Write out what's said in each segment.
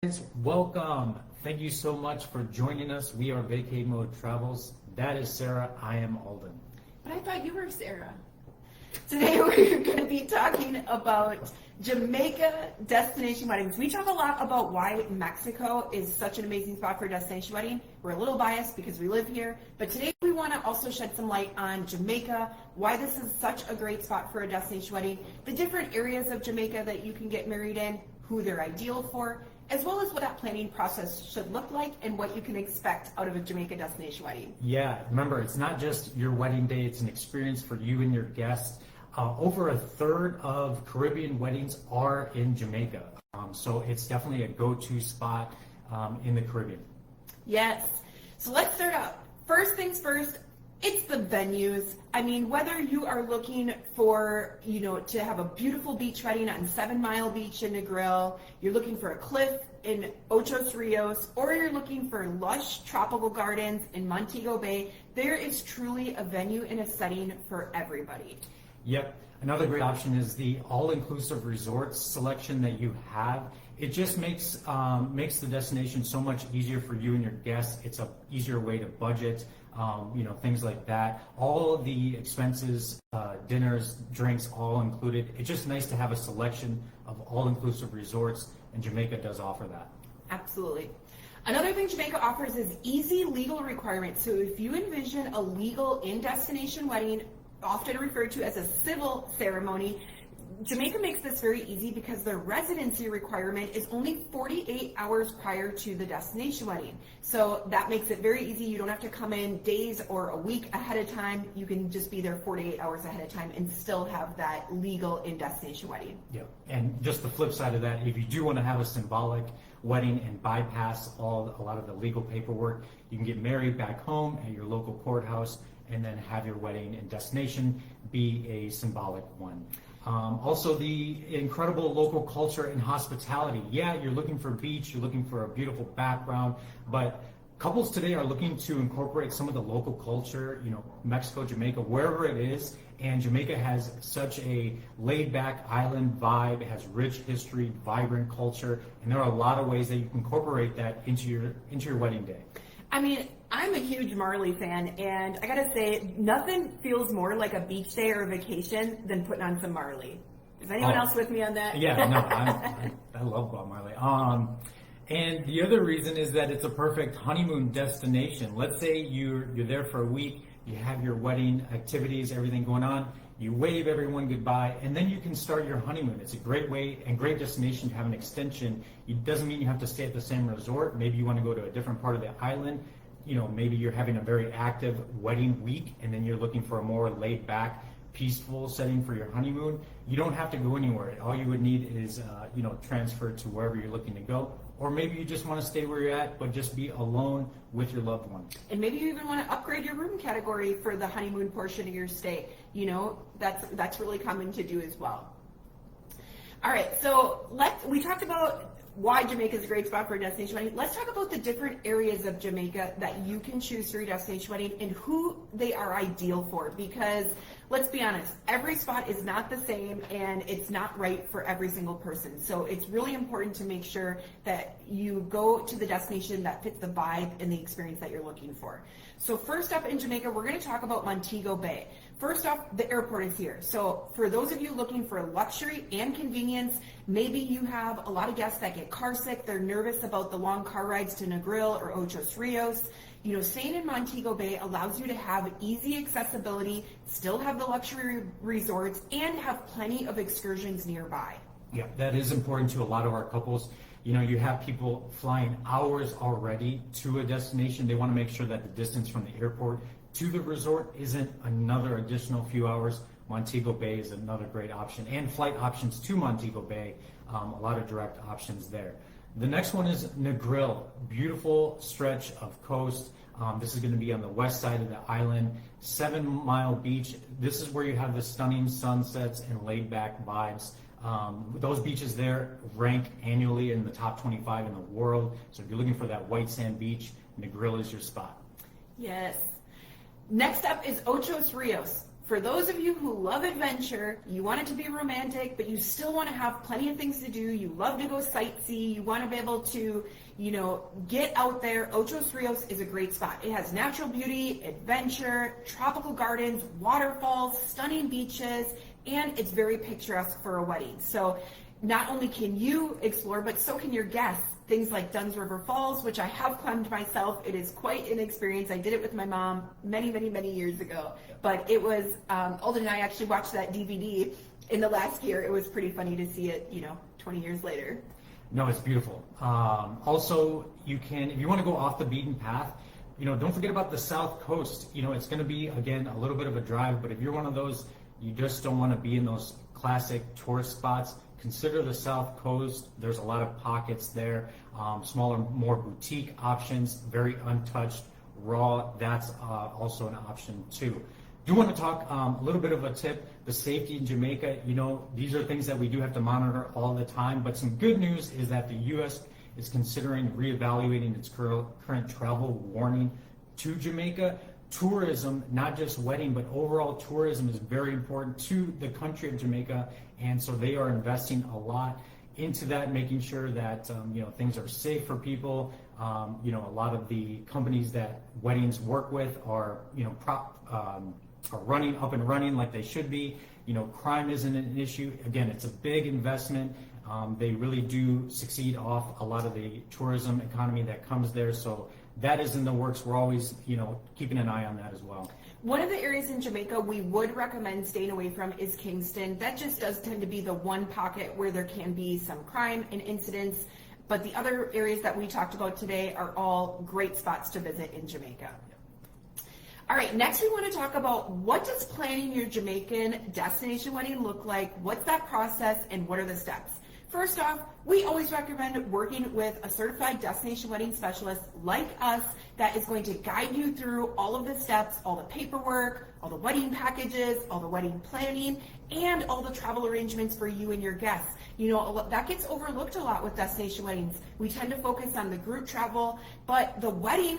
Guys, welcome. Thank you so much for joining us. We are Vacay Mode Travels. That is Sarah. I am Alden. But I thought you were Sarah. Today we're going to be talking about Jamaica destination weddings. We talk a lot about why Mexico is such an amazing spot for a destination wedding. We're a little biased because we live here, but today we want to also shed some light on Jamaica, why this is such a great spot for a destination wedding, the different areas of Jamaica that you can get married in, who they're ideal for, as well as what that planning process should look like and what you can expect out of a Jamaica destination wedding. Yeah, remember, it's not just your wedding day, it's an experience for you and your guests. Over a third of Caribbean weddings are in Jamaica. So it's definitely a go-to spot in the Caribbean. Yes. So let's start out. First things first, it's the venues. I mean, whether you are looking for, to have a beautiful beach wedding on 7 Mile Beach in Negril, you're looking for a cliff in Ocho Rios, or you're looking for lush tropical gardens in Montego Bay, there is truly a venue and a setting for everybody. Yep. Another great option is the all-inclusive resorts selection that you have. It just makes the destination so much easier for you and your guests. It's a easier way to budget, things like that. All of the expenses, dinners, drinks, all included. It's just nice to have a selection of all-inclusive resorts, and Jamaica does offer that. Absolutely. Another thing Jamaica offers is easy legal requirements. So if you envision a legal in-destination wedding, often referred to as a civil ceremony, Jamaica makes this very easy because the residency requirement is only 48 hours prior to the destination wedding. So that makes it very easy. You don't have to come in days or a week ahead of time. You can just be there 48 hours ahead of time and still have that legal in-destination wedding. Yeah, and just the flip side of that, if you do want to have a symbolic wedding and bypass a lot of the legal paperwork, you can get married back home at your local courthouse and then have your wedding and destination be a symbolic one. Also, the incredible local culture and hospitality. Yeah, you're looking for beach, you're looking for a beautiful background, but couples today are looking to incorporate some of the local culture, Mexico, Jamaica, wherever it is, and Jamaica has such a laid-back island vibe. It has rich history, vibrant culture, and there are a lot of ways that you can incorporate that into your wedding day. I mean, I'm a huge Marley fan, and I gotta say, nothing feels more like a beach day or a vacation than putting on some Marley. Is anyone else with me on that? Yeah, no, I love Bob Marley. And the other reason is that it's a perfect honeymoon destination. Let's say you're there for a week, you have your wedding activities, everything going on, you wave everyone goodbye, and then you can start your honeymoon. It's a great way and great destination to have an extension. It doesn't mean you have to stay at the same resort. Maybe you want to go to a different part of the island. Maybe you're having a very active wedding week, and then you're looking for a more laid back, peaceful setting for your honeymoon. You don't have to go anywhere. All you would need is, transfer to wherever you're looking to go. Or maybe you just want to stay where you're at, but just be alone with your loved one. And maybe you even want to upgrade your room category for the honeymoon portion of your stay. That's really common to do as well. All right, so we talked about why Jamaica is a great spot for a destination wedding. Let's talk about the different areas of Jamaica that you can choose for your destination wedding and who they are ideal for, because let's be honest, every spot is not the same and it's not right for every single person. So it's really important to make sure that you go to the destination that fits the vibe and the experience that you're looking for. So first up in Jamaica, we're going to talk about Montego Bay. First off, the airport is here. So for those of you looking for luxury and convenience, maybe you have a lot of guests that get car sick, they're nervous about the long car rides to Negril or Ocho Rios. Staying in Montego Bay allows you to have easy accessibility, still have the luxury resorts, and have plenty of excursions nearby. Yeah, that is important to a lot of our couples. You have people flying hours already to a destination. They want to make sure that the distance from the airport to the resort isn't another additional few hours. Montego Bay is another great option, and flight options to Montego Bay, a lot of direct options there. The next one is Negril, beautiful stretch of coast. This is going to be on the west side of the island, 7 Mile Beach. This is where you have the stunning sunsets and laid-back vibes. Those beaches there rank annually in the top 25 in the world. So if you're looking for that white sand beach, Negril is your spot. Yes. Next up is Ocho Rios. For those of you who love adventure, you want it to be romantic, but you still want to have plenty of things to do. You love to go sightsee. You want to be able to, get out there. Ochos Rios is a great spot. It has natural beauty, adventure, tropical gardens, waterfalls, stunning beaches, and it's very picturesque for a wedding. So not only can you explore, but so can your guests. Things like Dunn's River Falls, which I have climbed myself. It is quite an experience. I did it with my mom many, many, many years ago. But it was, Alden and I actually watched that DVD in the last year. It was pretty funny to see it, 20 years later. No, it's beautiful. Also, you can, if you want to go off the beaten path, don't forget about the South Coast. It's going to be, again, a little bit of a drive, but if you're one of those, you just don't want to be in those classic tourist spots, consider the South Coast. There's a lot of pockets there, smaller, more boutique options, very untouched, raw. That's also an option too. Do want to talk a little bit of a tip, the safety in Jamaica. These are things that we do have to monitor all the time, but some good news is that the U.S. is considering reevaluating its current travel warning to Jamaica. Tourism, not just wedding, but overall tourism is very important to the country of Jamaica, and so they are investing a lot into that, making sure that things are safe for people. A lot of the companies that weddings work with are are running up and running like they should be. Crime isn't an issue. Again, it's a big investment. They really do succeed off a lot of the tourism economy that comes there. So that is in the works. We're always, keeping an eye on that as well. One of the areas in Jamaica we would recommend staying away from is Kingston. That just does tend to be the one pocket where there can be some crime and incidents. But the other areas that we talked about today are all great spots to visit in Jamaica. All right, next we want to talk about what does planning your Jamaican destination wedding look like? What's that process and what are the steps? First off, we always recommend working with a certified destination wedding specialist like us that is going to guide you through all of the steps, all the paperwork, all the wedding packages, all the wedding planning, and all the travel arrangements for you and your guests. That gets overlooked a lot with destination weddings. We tend to focus on the group travel, but the wedding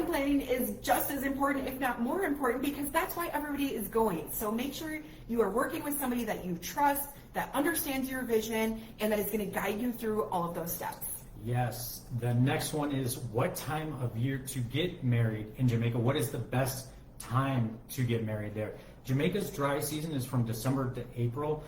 planning is just as important, if not more important, because that's why everybody is going. So make sure you are working with somebody that you trust, that understands your vision, and that is going to guide you through all of those steps. Yes. The next one is what time of year to get married in Jamaica. What is the best time to get married there? Jamaica's dry season is from December to April.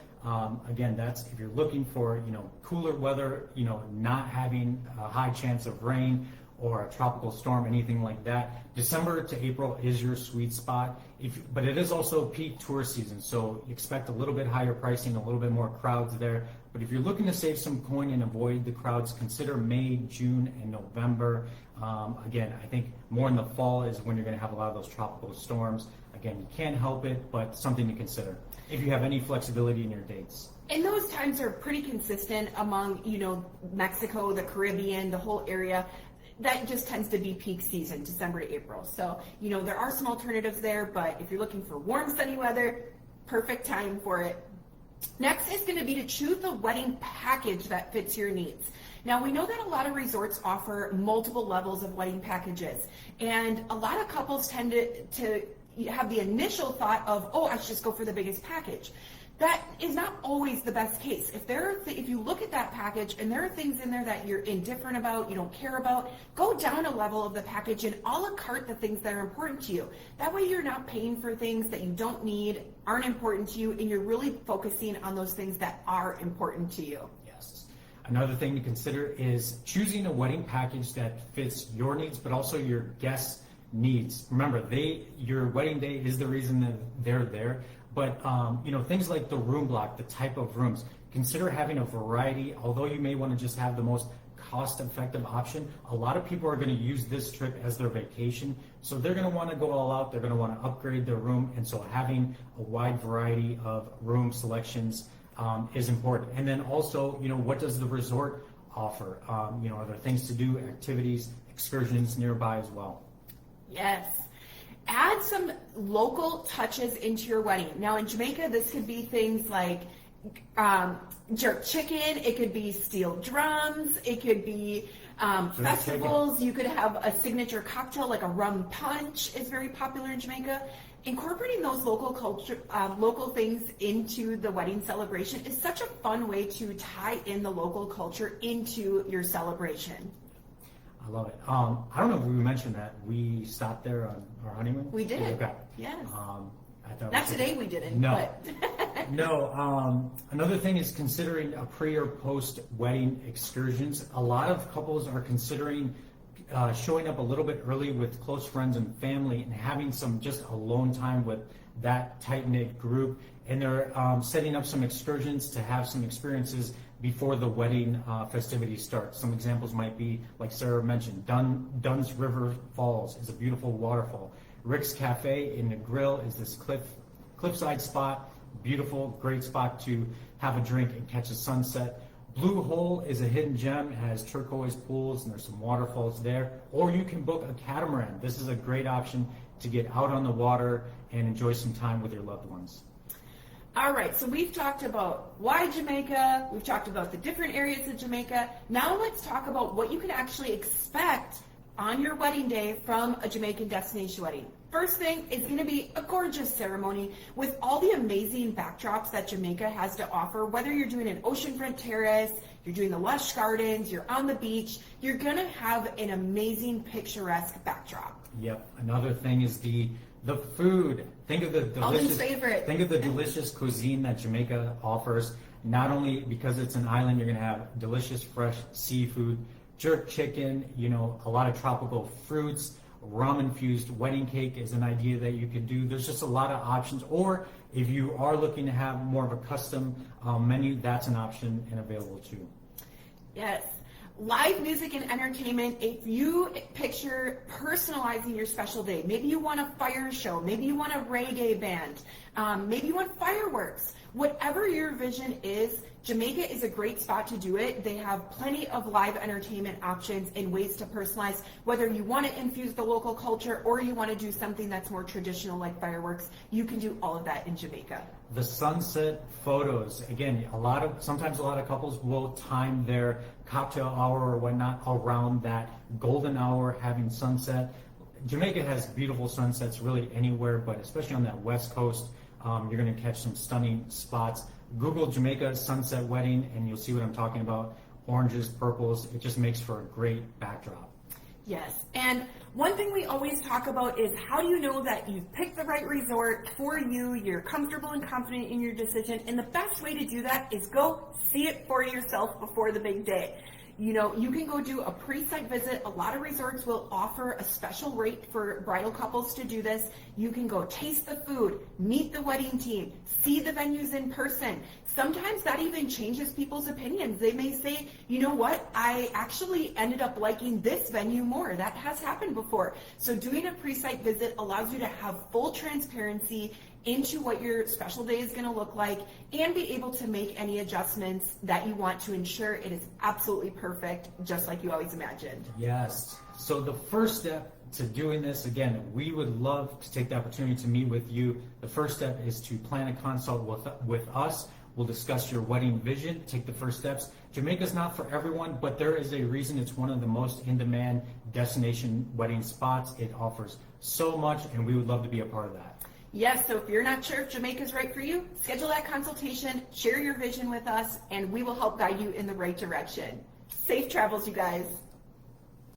Again, that's if you're looking for, cooler weather, not having a high chance of rain or a tropical storm, anything like that. December to April is your sweet spot, but it is also peak tourist season, so expect a little bit higher pricing, a little bit more crowds there. But if you're looking to save some coin and avoid the crowds, consider May, June, and November. Again, I think more in the fall is when you're going to have a lot of those tropical storms. Again, you can't help it, but something to consider if you have any flexibility in your dates. And those times are pretty consistent among, Mexico, the Caribbean, the whole area. That just tends to be peak season, December to April. So, there are some alternatives there, but if you're looking for warm, sunny weather, perfect time for it. Next is going to be to choose the wedding package that fits your needs. Now, we know that a lot of resorts offer multiple levels of wedding packages, and a lot of couples tend to have the initial thought of, I should just go for the biggest package. That is not always the best case. If you look at that package and there are things in there that you're indifferent about, you don't care about, go down a level of the package and a la carte the things that are important to you. That way you're not paying for things that you don't need, aren't important to you, and you're really focusing on those things that are important to you. Yes. Another thing to consider is choosing a wedding package that fits your needs, but also your guests' needs. Remember, your wedding day is the reason that they're there. But, things like the room block, the type of rooms, consider having a variety. Although you may want to just have the most cost-effective option, a lot of people are going to use this trip as their vacation. So they're going to want to go all out. They're going to want to upgrade their room. And so having a wide variety of room selections is important. And then also, what does the resort offer? Are there things to do, activities, excursions nearby as well? Yes. Add some local touches into your wedding. Now in Jamaica, this could be things like jerk chicken, it could be steel drums, it could be festivals. You could have a signature cocktail like a rum punch is very popular in Jamaica. incorporating those local culture, local things into the wedding celebration is such a fun way to tie in the local culture into your celebration. I love it. I don't know if we mentioned that we stopped there on our honeymoon. We did. Okay. Yes. I thought Not today we didn't. No. But No. Another thing is considering a pre or post wedding excursions. A lot of couples are considering showing up a little bit early with close friends and family and having some just alone time with that tight knit group. And they're setting up some excursions to have some experiences before the wedding festivities start. Some examples might be, like Sarah mentioned, Dunn's River Falls is a beautiful waterfall. Rick's Cafe in the Grill is this cliffside spot, beautiful, great spot to have a drink and catch a sunset. Blue Hole is a hidden gem. It has turquoise pools and there's some waterfalls there. Or you can book a catamaran. This is a great option to get out on the water and enjoy some time with your loved ones. all right, so we've talked about why Jamaica, we've talked about the different areas of Jamaica. Now let's talk about what you can actually expect on your wedding day from a Jamaican destination wedding. First thing is going to be a gorgeous ceremony with all the amazing backdrops that Jamaica has to offer. Whether you're doing an oceanfront terrace, you're doing the lush gardens, you're on the beach, you're going to have an amazing picturesque backdrop. Yep. Another thing is the food. Think of the Alden's delicious favorite. Think of the delicious cuisine that Jamaica offers. Not only because it's an island, you're going to have delicious fresh seafood, jerk chicken, a lot of tropical fruits, rum infused wedding cake is an idea that you could do. There's just a lot of options. Or if you are looking to have more of a custom menu, that's an option and available too. Yes. Live music and entertainment. If you picture personalizing your special day, maybe you want a fire show, maybe you want a reggae band, maybe you want fireworks. Whatever your vision is, Jamaica is a great spot to do it. They have plenty of live entertainment options and ways to personalize. Whether you want to infuse the local culture or you want to do something that's more traditional like fireworks, you can do all of that in Jamaica. The sunset photos, again, sometimes a lot of couples will time their cocktail hour or whatnot around that golden hour having sunset. Jamaica has beautiful sunsets really anywhere, but especially on that west coast, you're going to catch some stunning spots. Google Jamaica sunset wedding and you'll see what I'm talking about. Oranges, purples, it just makes for a great backdrop. Yes, and one thing we always talk about is how do you know that you've picked the right resort for you, you're comfortable and confident in your decision, and the best way to do that is go see it for yourself before the big day. You can go do a pre-site visit. A lot of resorts will offer a special rate for bridal couples to do this. You can go taste the food, meet the wedding team, see the venues in person. Sometimes that even changes people's opinions. They may say, you know what, I actually ended up liking this venue more. That has happened before. So doing a pre-site visit allows you to have full transparency into what your special day is going to look like and be able to make any adjustments that you want to ensure it is absolutely perfect, just like you always imagined. Yes. So the first step to doing this, again, we would love to take the opportunity to meet with you. The first step is to plan a consult with us. We'll discuss your wedding vision, take the first steps. Jamaica's not for everyone, but there is a reason it's one of the most in-demand destination wedding spots. It offers so much, and we would love to be a part of that. Yes, so if you're not sure if Jamaica's right for you, schedule that consultation, share your vision with us, and we will help guide you in the right direction. Safe travels, you guys.